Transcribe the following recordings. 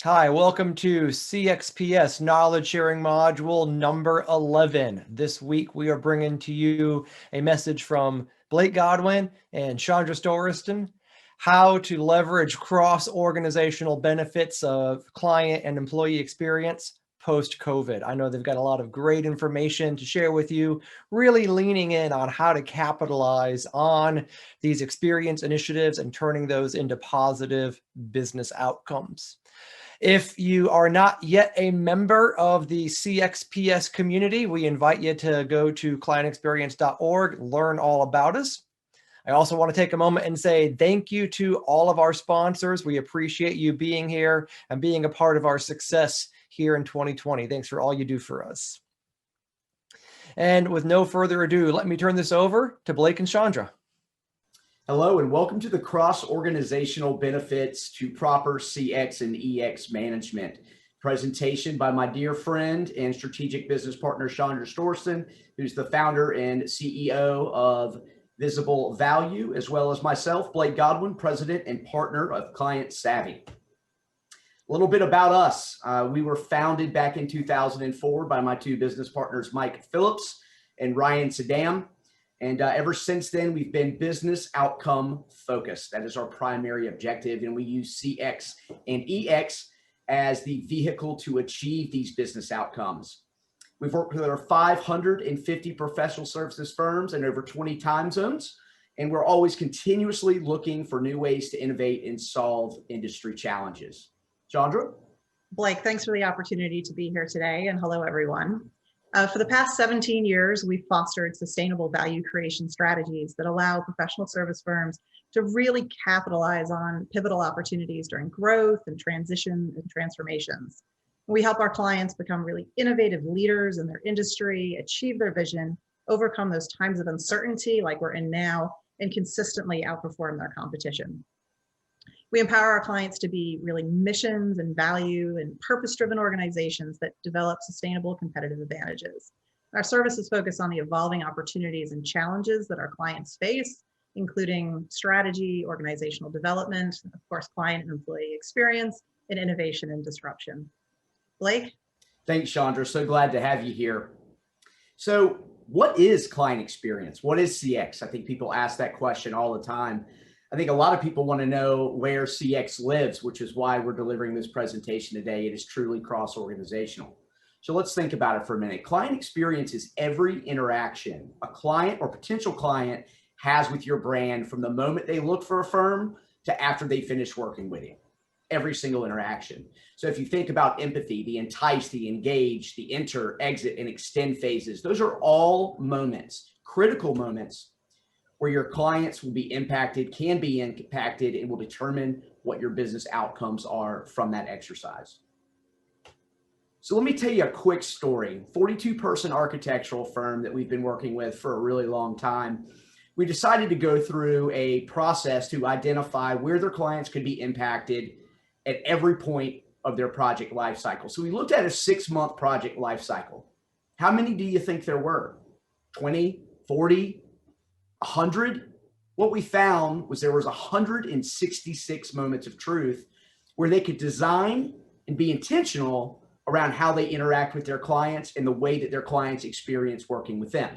Hi, welcome to CXps Knowledge Sharing Module number 11. This week we are bringing to you a message from Blake Godwin and Chandra Storiston, how to leverage cross-organizational benefits of client and employee experience post-COVID. I know they've got a lot of great information to share with you, really leaning in on how to capitalize on these experience initiatives and turning those into positive business outcomes. If you are not yet a member of the CXps community, we invite you to go to clientexperience.org, learn all about us. I also want to take a moment and say thank you to all of our sponsors. We appreciate you being here and being a part of our success here in 2020. Thanks for all you do for us. And with no further ado, let me turn this over to Blake and Chandra. Hello and welcome to the cross-organizational benefits to proper CX and EX management presentation by my dear friend and strategic business partner, Chandra Storiston, who's the founder and CEO of Visible Value, as well as myself, Blake Godwin, president and partner of Client Savvy. A little bit about us. We were founded back in 2004 by my two business partners, Mike Phillips and Ryan Saddam. And ever since then, we've been business outcome focused. That is our primary objective. And we use CX and EX as the vehicle to achieve these business outcomes. We've worked with over 550 professional services firms in over 20 time zones. And we're always continuously looking for new ways to innovate and solve industry challenges. Chandra? Blake, thanks for the opportunity to be here today. And hello, everyone. For the past 17 years, we've fostered sustainable value creation strategies that allow professional service firms to really capitalize on pivotal opportunities during growth and transition and transformations. We help our clients become really innovative leaders in their industry, achieve their vision, overcome those times of uncertainty like we're in now, and consistently outperform their competition. We empower our clients to be really missions and value and purpose-driven organizations that develop sustainable competitive advantages. Our services focus on the evolving opportunities and challenges that our clients face, including strategy, organizational development, of course, client and employee experience, and innovation and disruption. Blake? Thanks, Chandra. So glad to have you here. So what is client experience? What is CX? I think people ask that question all the time. I think a lot of people want to know where CX lives, which is why we're delivering this presentation today. It is truly cross-organizational. So let's think about it for a minute. Client experience is every interaction a client or potential client has with your brand from the moment they look for a firm to after they finish working with you. Every single interaction. So if you think about empathy, the entice, the engage, the enter, exit, and extend phases, those are all moments, critical moments, where your clients will be impacted, can be impacted, and will determine what your business outcomes are from that exercise. So let me tell you a quick story. 42-person architectural firm that we've been working with for a really long time. We decided to go through a process to identify where their clients could be impacted at every point of their project lifecycle. So we looked at a 6-month project lifecycle. How many do you think there were? 20, 40? 100? What we found was there was 166 moments of truth where they could design and be intentional around how they interact with their clients and the way that their clients experience working with them.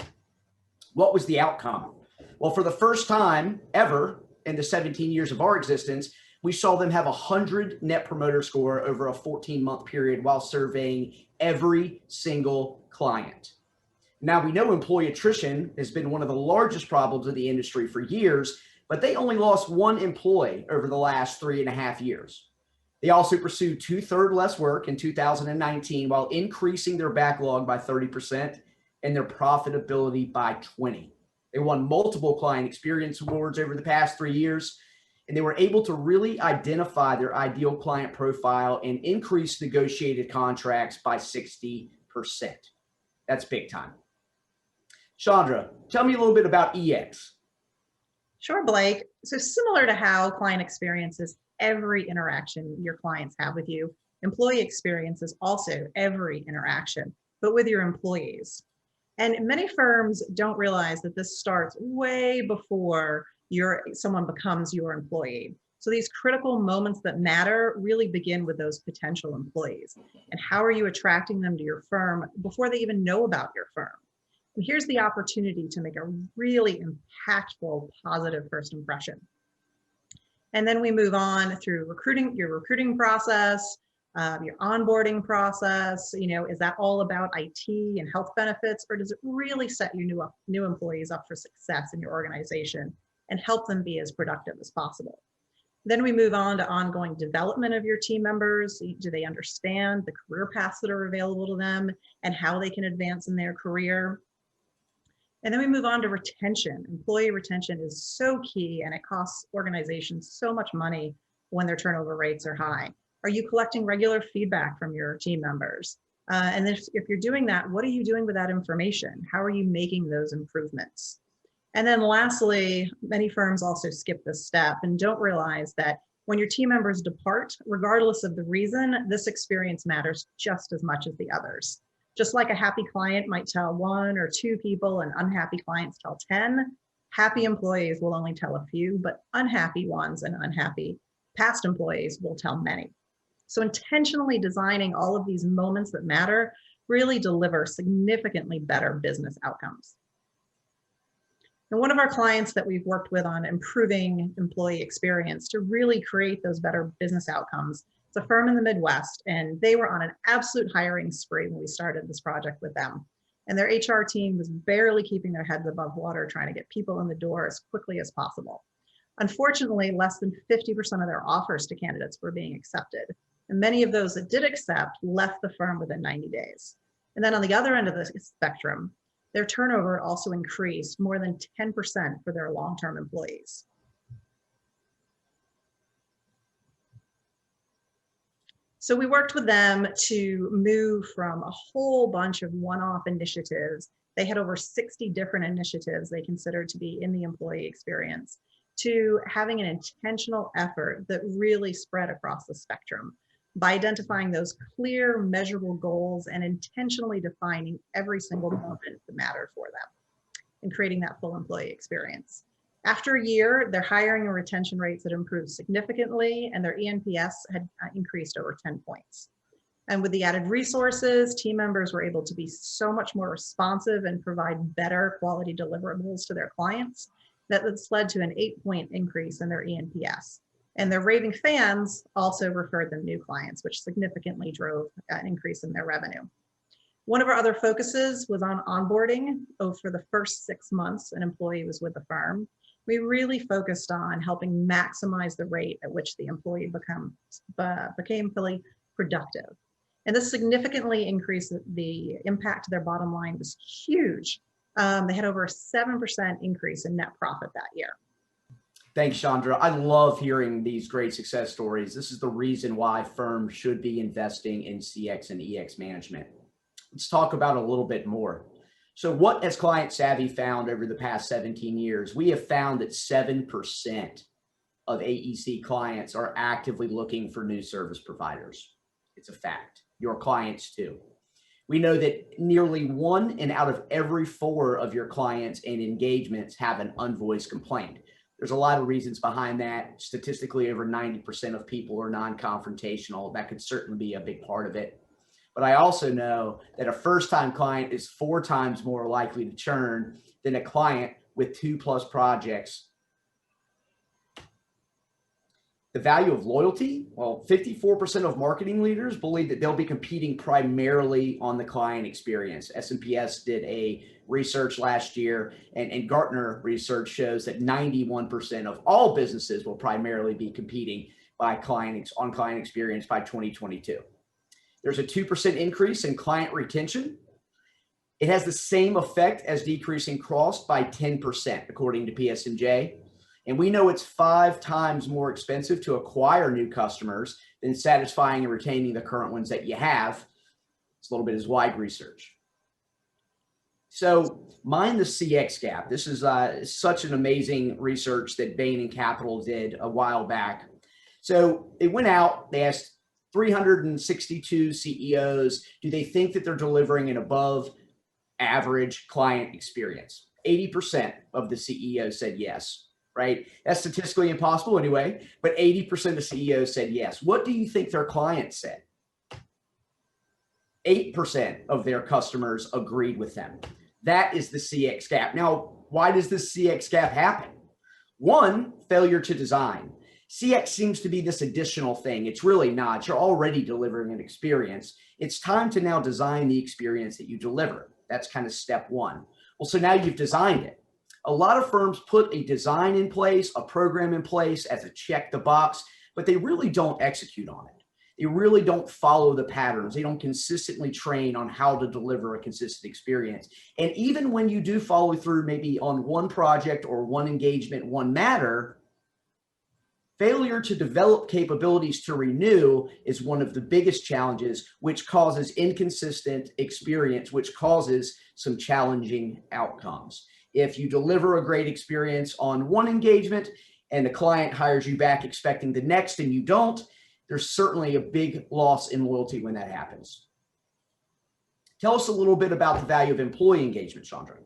What was the outcome? Well, for the first time ever in the 17 years of our existence, we saw them have 100 net promoter score over a 14-month period while surveying every single client. Now, we know employee attrition has been one of the largest problems in the industry for years, but they only lost one employee over the last 3.5 years. They also pursued 2/3 less work in 2019 while increasing their backlog by 30% and their profitability by 20%. They won multiple client experience awards over the past 3 years, and they were able to really identify their ideal client profile and increase negotiated contracts by 60%. That's big time. Chandra, tell me a little bit about EX. Sure, Blake. So similar to how client experience is every interaction your clients have with you, employee experience is also every interaction, but with your employees. And many firms don't realize that this starts way before someone becomes your employee. So these critical moments that matter really begin with those potential employees. And how are you attracting them to your firm before they even know about your firm? And here's the opportunity to make a really impactful, positive first impression. And then we move on through recruiting, your recruiting process, your onboarding process. Is that all about IT and health benefits, or does it really set your new employees up for success in your organization and help them be as productive as possible? Then we move on to ongoing development of your team members. Do they understand the career paths that are available to them and how they can advance in their career? And then we move on to retention. Employee retention is so key, and it costs organizations so much money when their turnover rates are high. Are you collecting regular feedback from your team members? And then if you're doing that, what are you doing with that information? How are you making those improvements? And then lastly, many firms also skip this step and don't realize that when your team members depart, regardless of the reason, this experience matters just as much as the others. Just like a happy client might tell 1 or 2 people and unhappy clients tell 10, happy employees will only tell a few, but unhappy ones and unhappy past employees will tell many. So intentionally designing all of these moments that matter really deliver significantly better business outcomes. And one of our clients that we've worked with on improving employee experience to really create those better business outcomes, it's a firm in the Midwest, and they were on an absolute hiring spree when we started this project with them. And their HR team was barely keeping their heads above water, trying to get people in the door as quickly as possible. Unfortunately, less than 50% of their offers to candidates were being accepted. And many of those that did accept left the firm within 90 days. And then on the other end of the spectrum, their turnover also increased more than 10% for their long-term employees. So we worked with them to move from a whole bunch of one-off initiatives. They had over 60 different initiatives they considered to be in the employee experience, to having an intentional effort that really spread across the spectrum by identifying those clear, measurable goals and intentionally defining every single moment that mattered for them and creating that full employee experience. After a year, their hiring and retention rates had improved significantly, and their ENPS had increased over 10 points. And with the added resources, team members were able to be so much more responsive and provide better quality deliverables to their clients. That's led to an 8-point increase in their ENPS. And their raving fans also referred them new clients, which significantly drove an increase in their revenue. One of our other focuses was on onboarding. For the first 6 months an employee was with the firm, we really focused on helping maximize the rate at which the employee became fully productive. And this significantly increased the impact to their bottom line was huge. They had over a 7% increase in net profit that year. Thanks, Chandra. I love hearing these great success stories. This is the reason why firms should be investing in CX and EX management. Let's talk about it a little bit more. So what has Client Savvy found over the past 17 years? We have found that 7% of AEC clients are actively looking for new service providers. It's a fact. Your clients too. We know that nearly 1 out of every 4 of your clients and engagements have an unvoiced complaint. There's a lot of reasons behind that. Statistically, over 90% of people are non-confrontational. That could certainly be a big part of it. But I also know that a first-time client is 4 times more likely to churn than a client with 2+ projects. The value of loyalty, well, 54% of marketing leaders believe that they'll be competing primarily on the client experience. SMPS did a research last year, and Gartner research shows that 91% of all businesses will primarily be competing on client experience by 2022. There's a 2% increase in client retention. It has the same effect as decreasing cost by 10%, according to PSMJ. And we know it's 5 times more expensive to acquire new customers than satisfying and retaining the current ones that you have. It's a little bit as wide research. So mind the CX gap. This is such an amazing research that Bain & Capital did a while back. So they went out, they asked 362 CEOs, do they think that they're delivering an above average client experience? 80% of the CEOs said yes. right? That's statistically impossible anyway, but 80% of CEOs said yes. What do you think their clients said? 8% of their customers agreed with them. That is the CX gap. Now, why does this CX gap happen? One, failure to design. CX seems to be this additional thing. It's really not. You're already delivering an experience. It's time to now design the experience that you deliver. That's kind of step one. Well, so now you've designed it. A lot of firms put a design in place, a program in place as a check the box, but they really don't execute on it. They really don't follow the patterns. They don't consistently train on how to deliver a consistent experience. And even when you do follow through maybe on one project or one engagement, one matter, failure to develop capabilities to renew is one of the biggest challenges, which causes inconsistent experience, which causes some challenging outcomes. If you deliver a great experience on one engagement and the client hires you back expecting the next and you don't, there's certainly a big loss in loyalty when that happens. Tell us a little bit about the value of employee engagement, Chandra.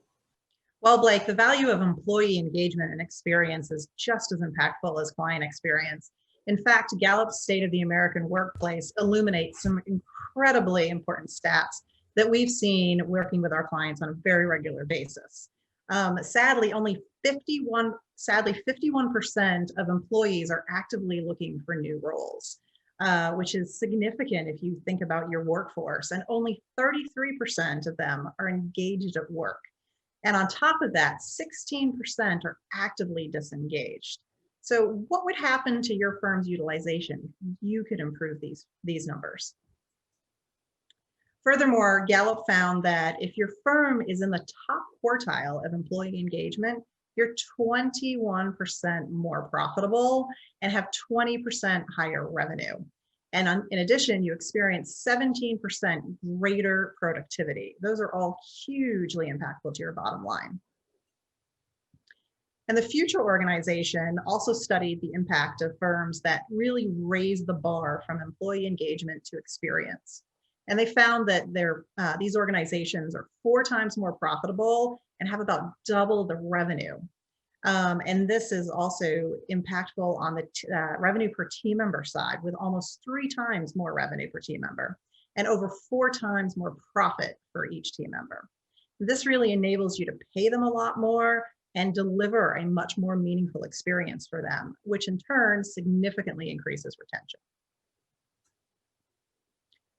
Well, Blake, the value of employee engagement and experience is just as impactful as client experience. In fact, Gallup's State of the American Workplace illuminates some incredibly important stats that we've seen working with our clients on a very regular basis. Sadly, 51% of employees are actively looking for new roles, which is significant if you think about your workforce, and only 33% of them are engaged at work. And on top of that, 16% are actively disengaged. So what would happen to your firm's utilization if you could improve these numbers? Furthermore, Gallup found that if your firm is in the top quartile of employee engagement, you're 21% more profitable and have 20% higher revenue. And in addition, you experience 17% greater productivity. Those are all hugely impactful to your bottom line. And the Future organization also studied the impact of firms that really raise the bar from employee engagement to experience. And they found that these organizations are 4 times more profitable and have about double the revenue. And this is also impactful on the revenue per team member side, with almost 3 times more revenue per team member and over 4 times more profit for each team member. This really enables you to pay them a lot more and deliver a much more meaningful experience for them, which in turn significantly increases retention.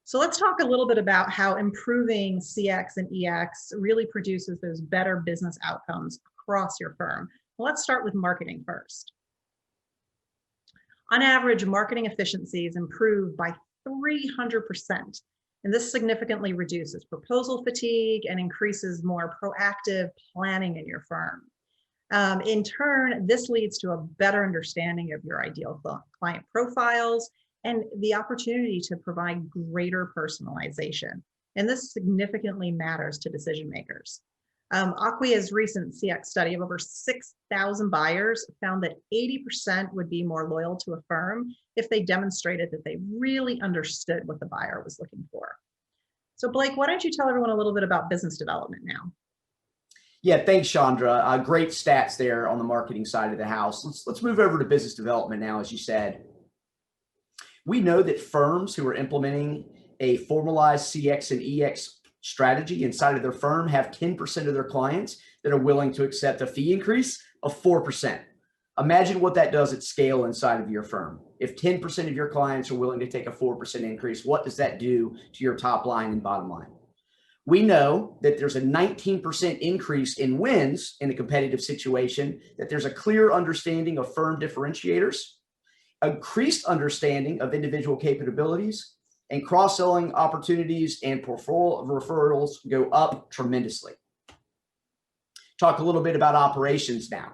So let's talk a little bit about how improving CX and EX really produces those better business outcomes across your firm. Well, let's start with marketing first. On average, marketing efficiencies improve by 300%. And this significantly reduces proposal fatigue and increases more proactive planning in your firm. In turn, this leads to a better understanding of your ideal client profiles and the opportunity to provide greater personalization. And this significantly matters to decision makers. Acquia's recent CX study of over 6,000 buyers found that 80% would be more loyal to a firm if they demonstrated that they really understood what the buyer was looking for. So Blake, why don't you tell everyone a little bit about business development now? Yeah, thanks, Chandra. Great stats there on the marketing side of the house. Let's move over to business development now, as you said. We know that firms who are implementing a formalized CX and EX strategy inside of their firm have 10% of their clients that are willing to accept a fee increase of 4%. Imagine what that does at scale inside of your firm. If 10% of your clients are willing to take a 4% increase, what does that do to your top line and bottom line? We know that there's a 19% increase in wins in a competitive situation, that there's a clear understanding of firm differentiators, increased understanding of individual capabilities, and cross-selling opportunities and portfolio referrals go up tremendously. Talk a little bit about operations now.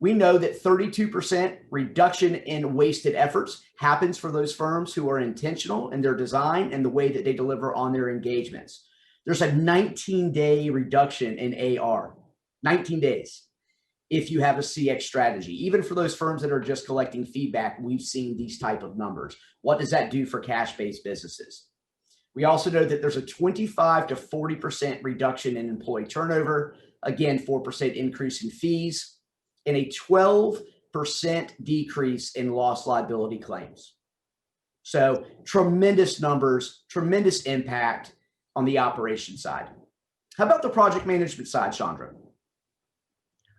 We know that 32% reduction in wasted efforts happens for those firms who are intentional in their design and the way that they deliver on their engagements. There's a 19-day reduction in AR, 19 days, if you have a CX strategy. Even for those firms that are just collecting feedback, we've seen these type of numbers. What does that do for cash-based businesses? We also know that there's a 25 to 40% reduction in employee turnover. Again, 4% increase in fees. and a 12% decrease in loss liability claims. So tremendous numbers, tremendous impact on the operation side. How about the project management side, Chandra?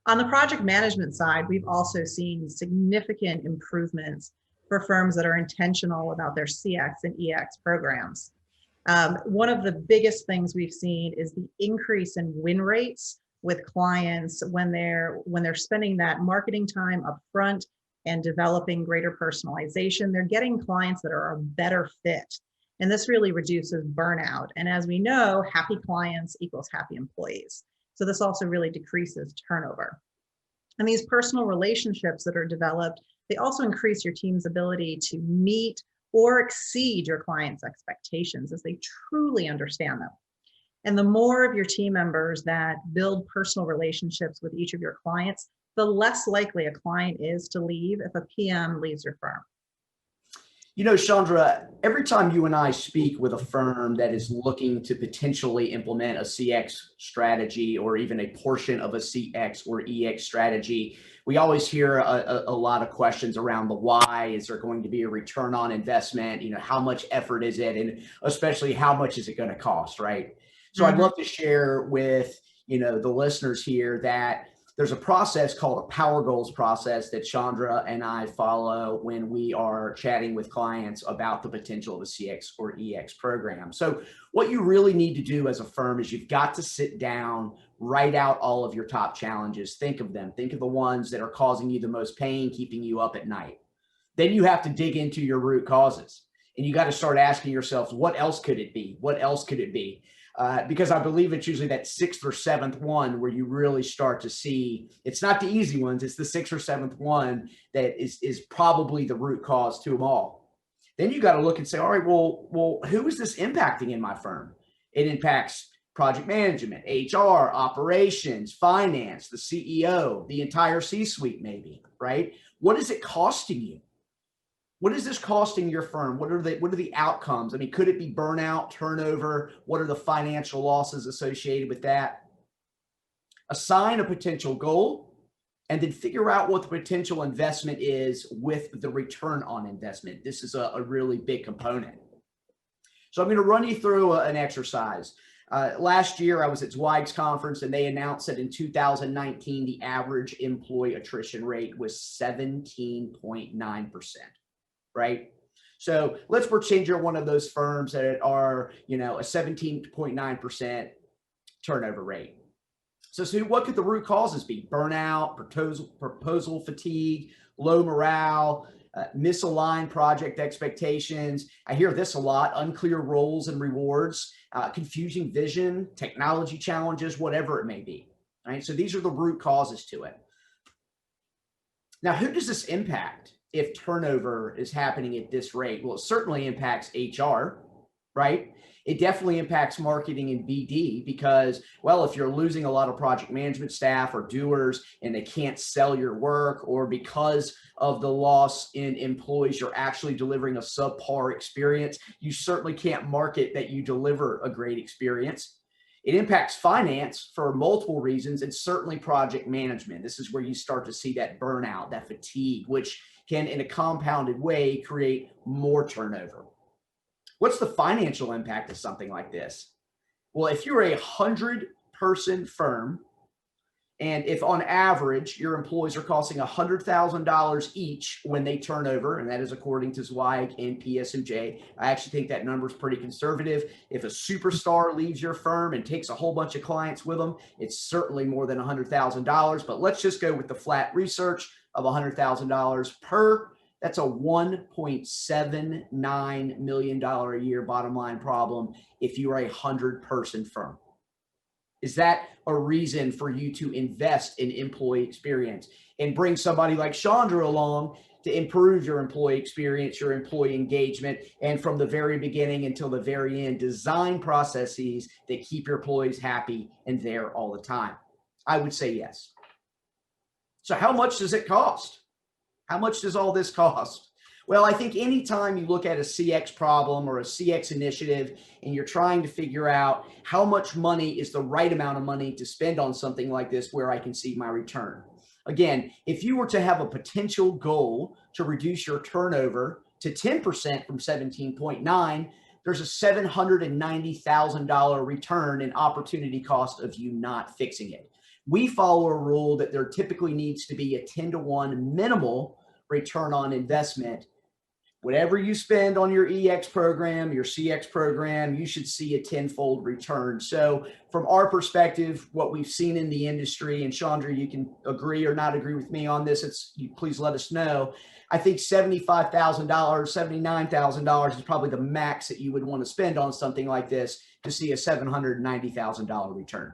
On the project management side, we've also seen significant improvements for firms that are intentional about their CX and EX programs. One of the biggest things we've seen is the increase in win rates with clients when they're spending that marketing time up front and developing greater personalization. They're getting clients that are a better fit. And this really reduces burnout. And as we know, happy clients equals happy employees. So this also really decreases turnover. And these personal relationships that are developed, they also increase your team's ability to meet or exceed your clients' expectations as they truly understand them. And the more of your team members that build personal relationships with each of your clients, the less likely a client is to leave if a PM leaves your firm. You know, Chandra, every time you and I speak with a firm that is looking to potentially implement a CX strategy or even a portion of a CX or EX strategy, we always hear a lot of questions around the why. Is there going to be a return on investment? You know, how much effort is it? And especially how much is it going to cost, right? So I'd love to share with, you know, the listeners here that there's a process called a Power Goals process that Chandra and I follow when we are chatting with clients about the potential of a CX or EX program. So what you really need to do as a firm is you've got to sit down, write out all of your top challenges, think of them, think of the ones that are causing you the most pain, keeping you up at night. Then you have to dig into your root causes and you got to start asking yourself, what else could it be? What else could it be? Because I believe it's usually that sixth or seventh one where you really start to see, it's not the easy ones, it's the sixth or seventh one that is probably the root cause to them all. Then you got to look and say, all right, well, who is this impacting in my firm? It impacts project management, HR, operations, finance, the CEO, the entire C-suite maybe, right? What is it costing you? What is this costing your firm? What are the outcomes? I mean, could it be burnout, turnover? What are the financial losses associated with that? Assign a potential goal and then figure out what the potential investment is with the return on investment. This is a really big component. So I'm going to run you through an exercise. Last year, I was at Zweig's conference and they announced that in 2019, the average employee attrition rate was 17.9%. Right? So let's pretend you're one of those firms that are, you know, a 17.9% turnover rate. So what could the root causes be? Burnout, proposal fatigue, low morale, misaligned project expectations. I hear this a lot: unclear roles and rewards, confusing vision, technology challenges, whatever it may be. Right? So these are the root causes to it. Now, who does this impact? If turnover is happening at this rate? Well, it certainly impacts HR, right? It definitely impacts marketing and BD because, well, if you're losing a lot of project management staff or doers and they can't sell your work, or because of the loss in employees, you're actually delivering a subpar experience, you certainly can't market that you deliver a great experience. It impacts finance for multiple reasons, and certainly project management. This is where you start to see that burnout, that fatigue, which can, in a compounded way, create more turnover. What's the financial impact of something like this? Well, if you're a 100-person firm, and if on average your employees are costing $100,000 each when they turn over, and that is according to Zweig and PSMJ, I actually think that number is pretty conservative. If a superstar leaves your firm and takes a whole bunch of clients with them, it's certainly more than $100,000. But let's just go with the flat research of $100,000 per. That's a $1.79 million a year bottom line problem if you are a 100-person firm. Is that a reason for you to invest in employee experience and bring somebody like Chandra along to improve your employee experience, your employee engagement, and from the very beginning until the very end, design processes that keep your employees happy and there all the time? I would say yes. So how much does it cost? How much does all this cost? Well, I think anytime you look at a CX problem or a CX initiative and you're trying to figure out how much money is the right amount of money to spend on something like this where I can see my return. Again, if you were to have a potential goal to reduce your turnover to 10% from 17.9, there's a $790,000 return in opportunity cost of you not fixing it. We follow a rule that there typically needs to be a 10-to-1 minimal return on investment. Whatever you spend on your EX program, your CX program, you should see a tenfold return. So from our perspective, what we've seen in the industry, and Chandra, you can agree or not agree with me on this, please let us know. I think $75,000, $79,000 is probably the max that you would want to spend on something like this to see a $790,000 return.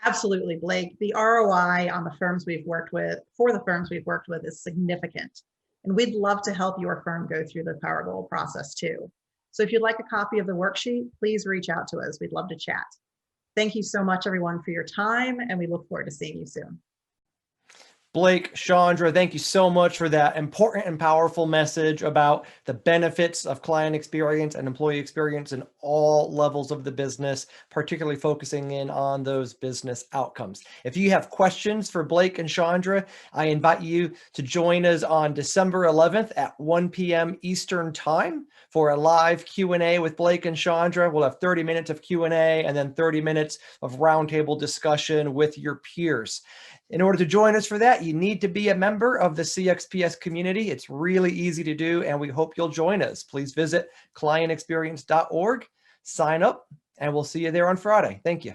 Absolutely, Blake. The ROI on the firms we've worked with, for the firms we've worked with, is significant. And we'd love to help your firm go through the Power Goal process too. So if you'd like a copy of the worksheet, please reach out to us. We'd love to chat. Thank you so much, everyone, for your time, and we look forward to seeing you soon. Blake, Chandra, thank you so much for that important and powerful message about the benefits of client experience and employee experience in all levels of the business, particularly focusing in on those business outcomes. If you have questions for Blake and Chandra, I invite you to join us on December 11th at 1 p.m. Eastern Time for a live Q&A with Blake and Chandra. We'll have 30 minutes of Q&A and then 30 minutes of roundtable discussion with your peers. In order to join us for that, you need to be a member of the CXps community. It's really easy to do, and we hope you'll join us. Please visit clientexperience.org, sign up, and we'll see you there on Friday. Thank you.